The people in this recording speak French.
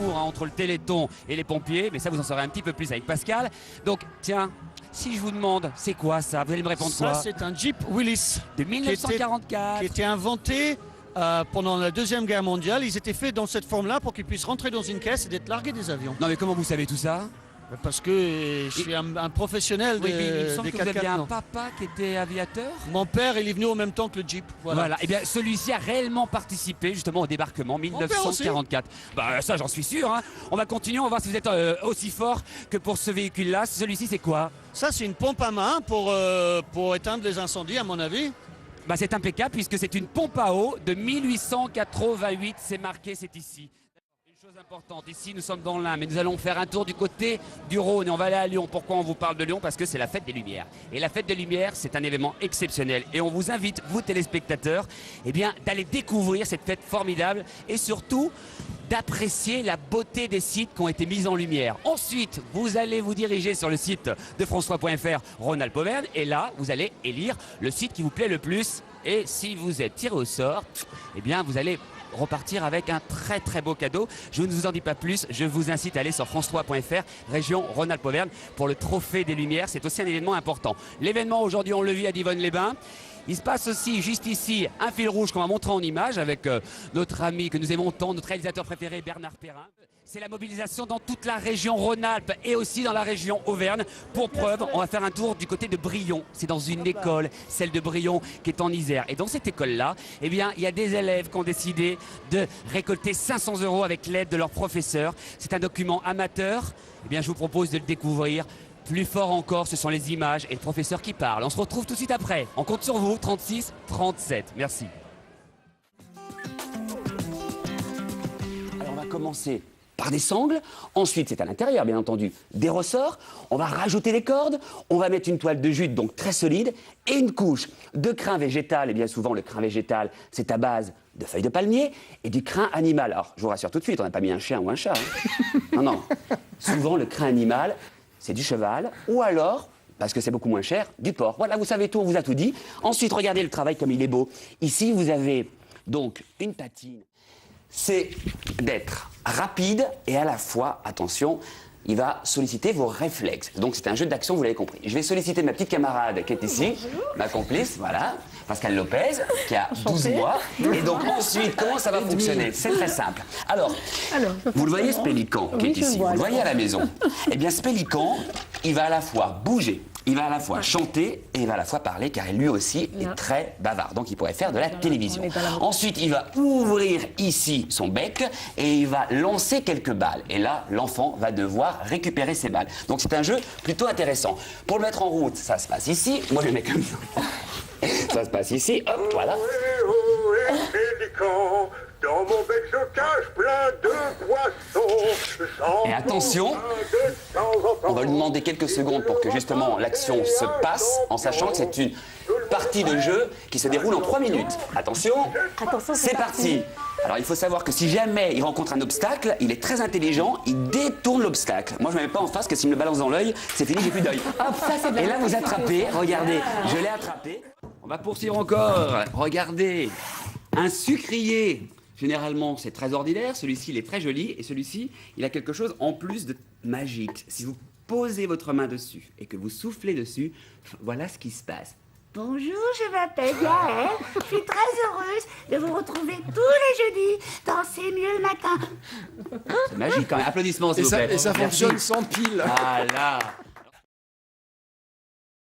concours entre le Téléthon et les pompiers, mais ça vous en saurez un petit peu plus avec Pascal. Donc tiens, si je vous demande, c'est quoi ça? Vous allez me répondre quoi? Ça, c'est un Jeep Willys. De 1944. Qui était inventé pendant la Deuxième Guerre mondiale. Ils étaient faits dans cette forme-là pour qu'ils puissent rentrer dans une caisse et d'être largués des avions. Non mais comment vous savez tout ça? Parce que je suis un professionnel Oui, mais il me semble des que vous aviez un 4x4. papa qui était aviateur. Mon père, il est venu en même temps que le Jeep. Voilà. Et bien celui-ci a réellement participé justement au débarquement 1944. Bah ça j'en suis sûr. Hein. On va continuer, on va voir si vous êtes aussi fort que pour ce véhicule-là. Celui-ci c'est quoi? Ça, c'est une pompe à main pour éteindre les incendies, à mon avis. Bah c'est impeccable puisque c'est une pompe à eau de 1888. C'est marqué, c'est ici. Une chose importante, ici nous sommes dans l'Ain, mais nous allons faire un tour du côté du Rhône et on va aller à Lyon. Pourquoi on vous parle de Lyon? Parce que c'est la fête des Lumières. Et la fête des Lumières, c'est un événement exceptionnel. Et on vous invite, vous téléspectateurs, eh bien, d'aller découvrir cette fête formidable et surtout d'apprécier la beauté des sites qui ont été mis en lumière. Ensuite, vous allez vous diriger sur le site de François.fr Rhône-Alpes-Auvergne et là, vous allez élire le site qui vous plaît le plus. Et si vous êtes tiré au sort, eh bien, vous allez repartir avec un très très beau cadeau. Je ne vous en dis pas plus, je vous incite à aller sur France3.fr, région Rhône-Alpes-Auvergne, pour le Trophée des Lumières. C'est aussi un événement important. L'événement aujourd'hui, on le vit à Divonne-les-Bains. Il se passe aussi, juste ici, un fil rouge qu'on va montrer en image avec notre ami que nous aimons tant, notre réalisateur préféré, Bernard Perrin. C'est la mobilisation dans toute la région Rhône-Alpes et aussi dans la région Auvergne. Pour preuve, on va faire un tour du côté de Brion. C'est dans une école, celle de Brion, qui est en Isère. Et dans cette école-là, eh bien, il y a des élèves qui ont décidé de récolter 500 € avec l'aide de leurs professeurs. C'est un document amateur. Eh bien, je vous propose de le découvrir. Plus fort encore, ce sont les images et le professeur qui parle. On se retrouve tout de suite après. On compte sur vous, 36 37. Merci. Alors, on va commencer par des sangles, ensuite c'est à l'intérieur bien entendu, des ressorts, on va rajouter des cordes, on va mettre une toile de jute donc très solide et une couche de crin végétal, et bien souvent le crin végétal c'est à base de feuilles de palmier et du crin animal. Alors je vous rassure tout de suite, on n'a pas mis un chien ou un chat, hein. Non, non, souvent le crin animal c'est du cheval ou alors, parce que c'est beaucoup moins cher, du porc. Voilà, vous savez tout, on vous a tout dit. Ensuite regardez le travail comme il est beau. Ici vous avez donc une patine. C'est d'être rapide et à la fois, attention, il va solliciter vos réflexes. Donc c'est un jeu d'action, vous l'avez compris. Je vais solliciter ma petite camarade qui est ici, ma complice, voilà, Pascal Lopez, qui a 12 mois. Et donc ensuite, comment ça va fonctionner? C'est très simple. Alors, vous le voyez ce pélican qui est ici, vous le voyez à la maison. Eh bien ce pélican, il va à la fois bouger, il va à la fois chanter et il va à la fois parler car lui aussi est très bavard. Donc il pourrait faire de la télévision. Ensuite, il va ouvrir ici son bec et il va lancer quelques balles. Et là, l'enfant va devoir récupérer ses balles. Donc c'est un jeu plutôt intéressant. Pour le mettre en route, ça se passe ici. Moi, je le mets comme ça. Ça se passe ici. Hop, voilà. Dans mon bec je cache plein de poissons. Et attention, on va lui demander quelques secondes pour que justement l'action se passe, en sachant que c'est une partie de jeu qui se déroule en 3 minutes. Attention, c'est parti. Alors il faut savoir que si jamais il rencontre un obstacle, il est très intelligent, il détourne l'obstacle. Moi je ne me mets pas en face, que s'il me balance dans l'œil, c'est fini, j'ai plus d'œil. Et là vous attrapez, regardez, je l'ai attrapé. On va poursuivre encore, regardez, un sucrier. Généralement, c'est très ordinaire. Celui-ci, il est très joli. Et celui-ci, il a quelque chose en plus de magique. Si vous posez votre main dessus et que vous soufflez dessus, voilà ce qui se passe. Bonjour, je m'appelle Gaëlle. Je suis très heureuse de vous retrouver tous les jeudis dans C'est mieux le matin. C'est magique quand même. Applaudissements, s'il vous plaît. Et ça Merci. fonctionne sans pile. Voilà.